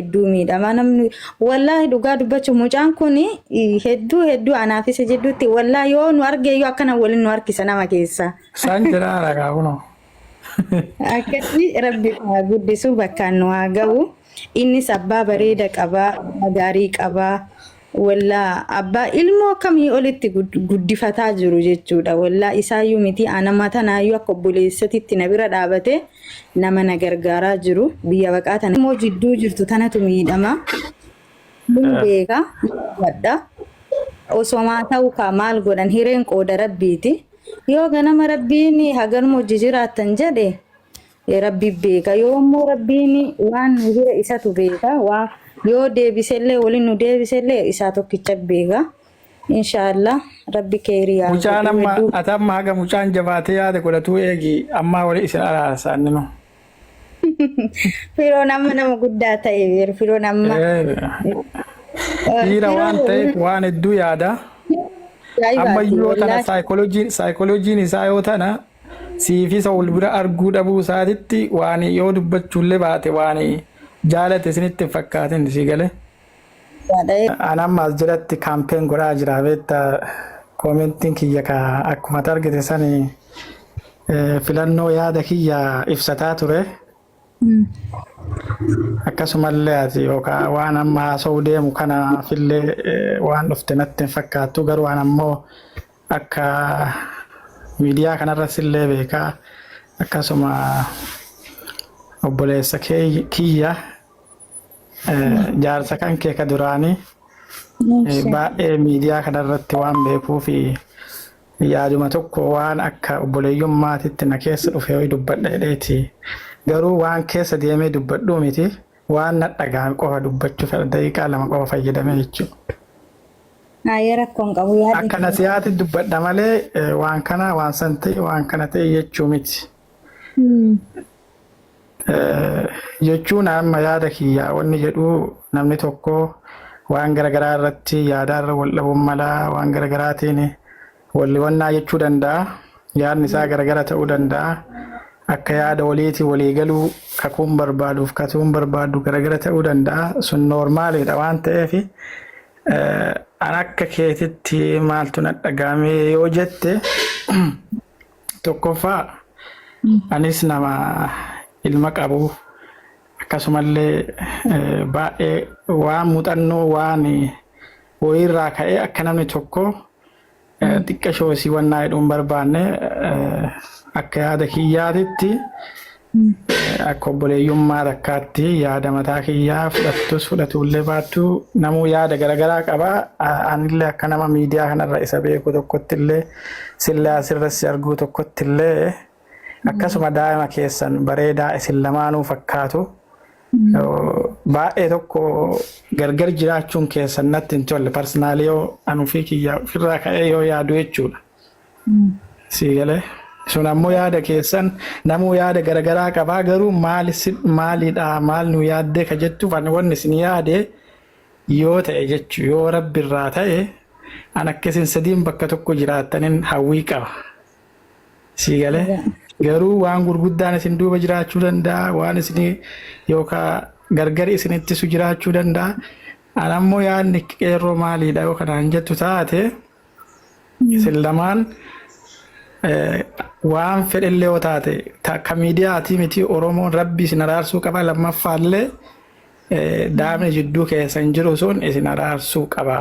Duumidha namni wallahi dhugaa dubbachuu mucaan kun hedduu anaafis jedhutti wallahi yoo nu arge yoo akkana waliin nu harkisa nama keessa. San jira ragaa kuno. Akkatti rabbi guddisuu bakkaan nu haa ga'u. Innis abbaa bareeda qabaa, gaarii qabaa. Walla abbaa ilmoo kamii olitti guddifataa jiru jechuudha. Walla isaayyuu miti ana matanaayyuu akka obboleessatitti na bira dhaabate nama na gargaaraa jiru. Biyya baqaa tana immoo jidduu jirtu tanatu miidhama. Mun beeka wadda. Osomaa ta'u kaa maal godhan hireen qooda rabbiiti. Yoo ganama rabbiin haganuma hojii jiraattan jedhe rabbi beeka. Yoo immoo rabbiin waan hira isatu beeka. Yoo deebisellee waliin nu deebisellee isaa tokkicha beeka. Inshallah rabbi keeriyaa. Mucaan amma atamma haga mucaan jabaatee yaada godhatu eegi amma wali isin araarsan nino. Firoon amma nama guddaa ta'e firoon amma. Dhiira waan ta'eef waan hedduu yaada. Amma yoo tana saayikolojiin isaa yoo tana siifisa wal bira arguu dhabuu isaatitti waan yoo dubbachuullee baate waan jaalate isinitti fakkaatin si gale. Anamma as jiratti kaampeen godhaa jira beektaa koomentiin kiyya ka akkuma argite sani filannoo yaada kiyya ibsataa ture. Akkasumallee ati yookaan waan amma haasa'uu deemu kana fillee waan dhufte natti hin fakkaattu garuu waan ammoo akka miidiyaa kanarras illee beekaa akkasuma obboleessa kiyya jaarsa kan kee ka duraanii baay'ee miidiyaa kanarratti waan beekuu fi yaaduma tokko waan akka obboleeyyummaatitti na keessa dhufee dubbadha jedheeti. Garuu waan keessa deemee dubbadhuu miti waan na dhagaan qofa dubbachuuf daqiiqaa 2 qofa fayyadamee jechuudha. Rakkoon qabu yaadni. Akka nasihaatti dubbadha malee waan kana waan san ta'e waan kana ta'e jechuu miti. Jechuun amma yaada kiyyaa wanni jedhu namni tokko waan garaagaraa irratti yaadaarra wal dhabuun malaa waan garaagaraatiin walli wannaa jechuu danda'a. Yaadni isaa garaagara ta'uu danda'a. Akka yaada waliitii walii galuu kakuun barbaaduuf katuun barbaadu garaagara ta'uu danda'a. Sun noormaaliidha waan ta'eef an akka keetitti maaltu na dhagaamee yoo jette tokkoffaa anis nama ilma qabu akkasumallee baay'ee waan muuxannoo waan wayiirraa ka'ee akka namni tokko xiqqa shoosii wannaa jedhuun barbaanne akka yaada kiyyaatitti akka obboleeyyummaa takkaatti yaada mataa kiyyaa fudhattus fudhatullee baattu namuu yaada garaagaraa qaba. Anillee akka nama miidiyaa kanarra isa beeku tokkottillee sillee asirratti arguu tokkottillee akkasuma daa'ima keessan bareedaa isin lamaanuu fakkaatu baay'ee tokko gargar jiraachuun keessan natti hin tolle parsanaalii yoo anuu fi kiyyaa ofirraa ka'ee yoo yaadu jechuudha. Sii galee. Sun ammoo yaada keessan namuu yaada garaagaraa qabaa garuu maalidha maal nu yaaddee ka jettuuf ani wanni isin yaade yoo ta'e jechuu yoo rabbirraa ta'e an akkasin sadiin bakka tokko jiraattaniin hawwii qaba. Sii galee garuu waan gurguddaan isin duuba jiraachuu danda'a waan isin yookaan gargari isin ittisu jiraachuu danda'a. An ammoo yaadni qeerroo maalidha yoo kanaan jettu taate isin lamaan waan fedhellee yoo taate takka miidiyaatii miti Oromoon rabbi isin araarsuu qaba lammaffaallee daamni jidduu keessan jiru sun isin araarsuu qaba.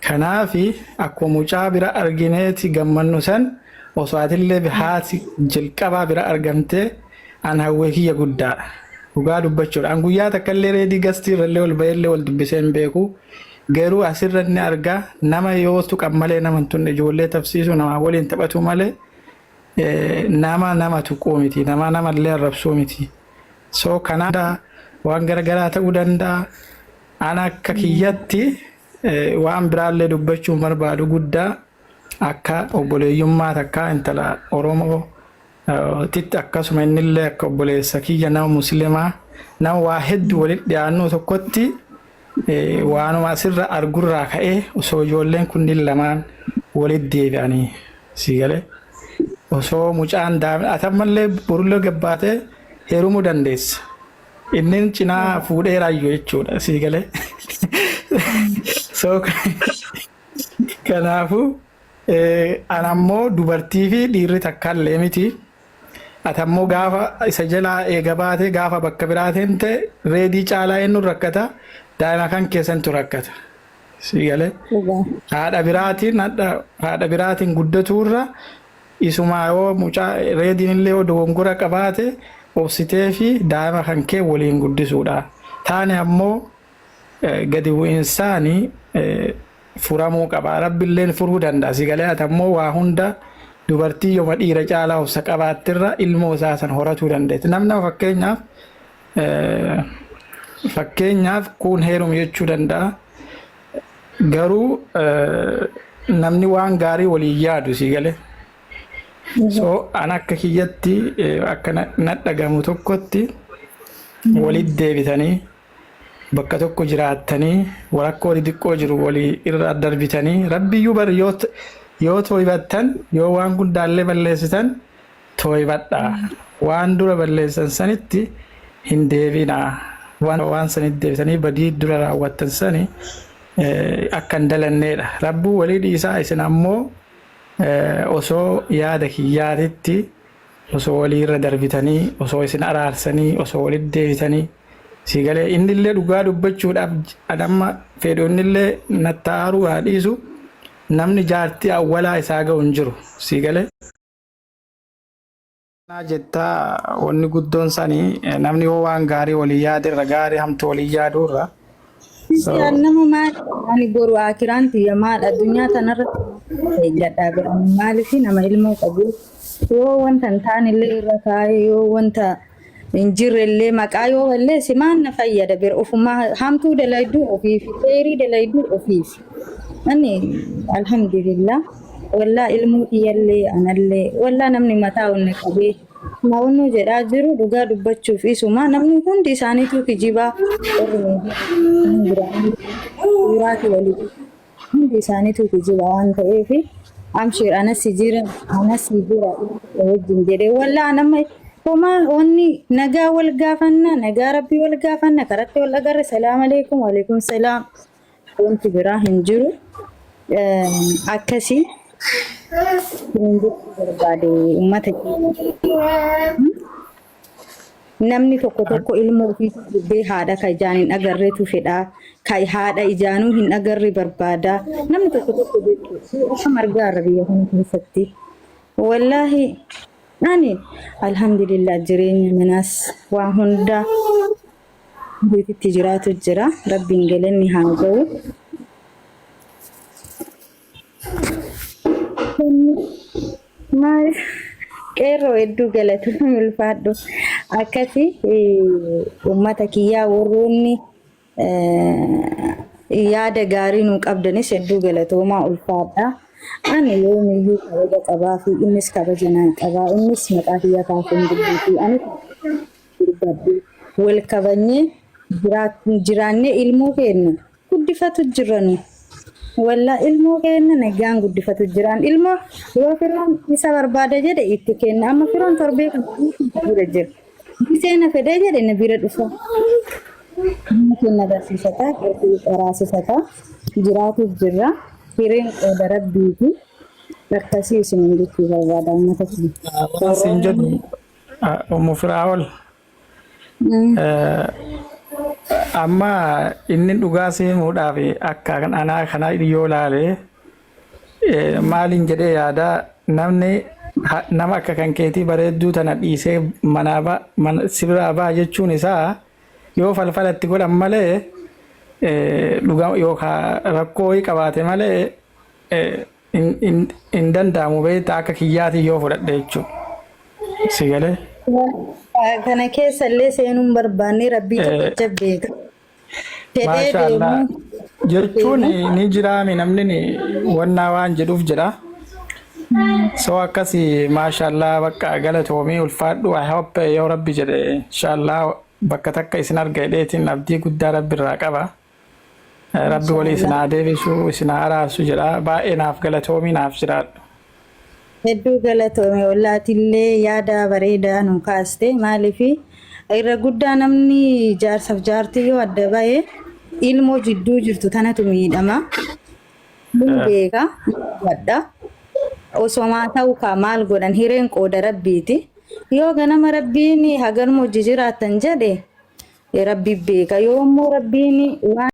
Kanaafi akkuma mucaa bira argineeti gammannu san osoo atillee haati jalqabaa bira argamtee an hawwee kiyya guddaadha. Dhugaa dubbachuudha. An guyyaa takkallee reedii gastiirrallee ol bahillee wal dubbisee hin beeku. Garuu asirra ni argaa nama yoo tuqan malee nama tunne ijoollee tafsiisu nama waliin taphatu malee nama tuquu miti nama namallee arrabsuu miti. So kanaada waan garaagaraa ta'uu danda'a. Ana akka kiyyatti waan biraallee dubbachuun barbaadu guddaa akka obboleeyyummaa takkaa intala Oromoo titti akkasuma innillee akka obboleessa kiyya nama musliimaa nama waa hedduu walitti dhiyaannuu tokkotti waanuma asirra argurraa ka'ee osoo ijoolleen kunniin lamaan walitti deebi'anii si galee osoo mucaan daa'imni atammallee borullee gabbaatee heerumuu dandeessa. inni cinaa fuudheeraayyuu jechuudha sii galee. So kanaafuu anammoo dubartii fi dhiirri takka illee miti. Atammoo gaafa isa jalaa eega baate gaafa bakka biraatiin ta'e reedii caalaa eenyu rakkata daa'ima kan keessantu rakkata. Sii galee haadha biraatiin guddatuurra isuma yoo mucaa reediin illee yoo dogongora qabaate obsitee fi daa'ima kan kee waliin guddisuudha. Taane ammoo gadi bu'insaanii furamuu qaba. Rabbiilleen furuu danda'a. Sii galee atammoo waa hunda dubartii yooma dhiira caalaa obsa qabaattirra ilmoo isaa san horatuu dandeetti. Namni fakkeenyaaf kun heerumu jechuu danda'a. Garuu namni waan gaarii waliin yaadu sii galee. So an akka kiyyatti akka nadhagamu tokkotti walitti deebitanii bakka tokko jiraattanii warakkoo xixiqqoo jiru walii irra darbitanii rabbiyyuu bar yoo tooybattan yoo waan guddaallee balleessitan tooybadhaa. Waan dura balleessan sanitti hin deebinaa. Waan sanitti deebitanii badii dura raawwattan sani akka hin dalanneedha. Rabbuu walii dhiisaa isin ammoo osoo yaada kiyyaatitti osoo walii irra darbitanii osoo isin araarsanii osoo walitti deebitanii sii galee innillee dhugaa dubbachuudhaaf adamma fedhonnillee nattaaruu haa dhiisu namni jaartii awwalaa isaa ga'u hin jiru sii galee. Jettaa wanni guddoon sanii namni yoo waan gaarii walii yaadirra gaarii hamtu walii yaaduurra. Nama maali boru akiraan tiyya maal addunyaa tanarratti eeggadhaa biran maaliif nama ilmoo qabu yoo wanta hin taanillee irra kaa'ee yoo wanta hin jirrellee maqaa yoo balleesse maal na fayyada bira ofumaa hamtuu dalayduu ofiif xeerii dalayduu ofiif. Ani alhamdulillah wallaa ilmoo kiyyallee anallee wallaa namni mataa onnee qabee naannoo jedhaa jiru dhugaa dubbachuuf isuma namni hundi isaaniitu kijibaa suuraa walii hundi isaaniitu kijibaa waan ta'eef amshir anas jira wajjin jedhee wallaa nama homaa wanni nagaa wal gaafanna nagaa rabbii wal gaafanna karatti wal agarre salaam alaykum waalaikum salaam wanti biraa hin jiru akkasii. Namni tokko ilmoo ofii dubbee haadha ka ijaan hin agarreetu fedhaa ka haadha ijaanuu hin agarre barbaada namni tokko jechuudha akka margaarra biyya kana keessatti wallaahi ani alhamdulillah jireenya manaas waan hunda itti jiraatu jira rabbiin galanni haa ga'u. Maal qeerroo hedduu galatu ulfaadhu akkasi uummata kiyyaa warroonni yaada gaarii nuu qabdanis hedduu galatoomaa ulfaadha. Ani yoomiyyuu kabaja qabaa fi innis kabaja naa qabaa innis maqaa kiyya kaasuun dubbiifi ani dubbadhu wal kabajnee jiraannee ilmoo kennu guddifatu jiranu. Walla ilmoo kenna nagaan guddifatu jiraan ilmoo yoo firoon isa barbaada jedhe itti kenna amma firoon torbee kan bira jira biseena fedhee jedhe na bira dhufa kenna barsiisata qaraasisata jiraatu jirra hireen qooda rabbiiti akkasii isin hundi barbaada ummata kiyya. Siin jedhu Ummu Firaa'ol amma inni dhugaa seemuudhaaf akka anaa kana yoo laale maaliin jedhee yaada namni nama akka kan keetii bareedduu tana dhiisee sibiraa baa jechuun isaa yoo falfalatti godhan malee dhugaa yookaan rakkoo qabaate malee hin danda'amu beektaa akka kiyyaatii yoo fudhadhe jechuudha si galee. Kana keessa illee seenuun barbaanne rabbii tokkicha beeka. Maashaallah jechuun ni jiraami namni wannaa waan jedhuuf jedha. So akkasii maashaallah bakka galatoomii ulfaadhu I hope yoo rabbi jedhe inshallah bakka takka isin arga hidheetiin abdii guddaa rabbi irraa qaba. Rabbi walii isin haa deebisu isin haa araarsu jedha baay'ee naaf galatoomii naaf jiraadhu. Hedduu galatoome wallaatillee yaada bareedaa nu kaaste maaliif irra guddaa namni jaarsaaf jaartii yoo adda ba'e ilmoo jidduu jirtu tanatu miidhama. Mun beeka wadda osoo ta'u ka maal godhan hireen qooda rabbiiti. Yoo ganama rabbiin hagan mojji jiraatan jedhe rabbi beeka yoo immoo rabbiin waan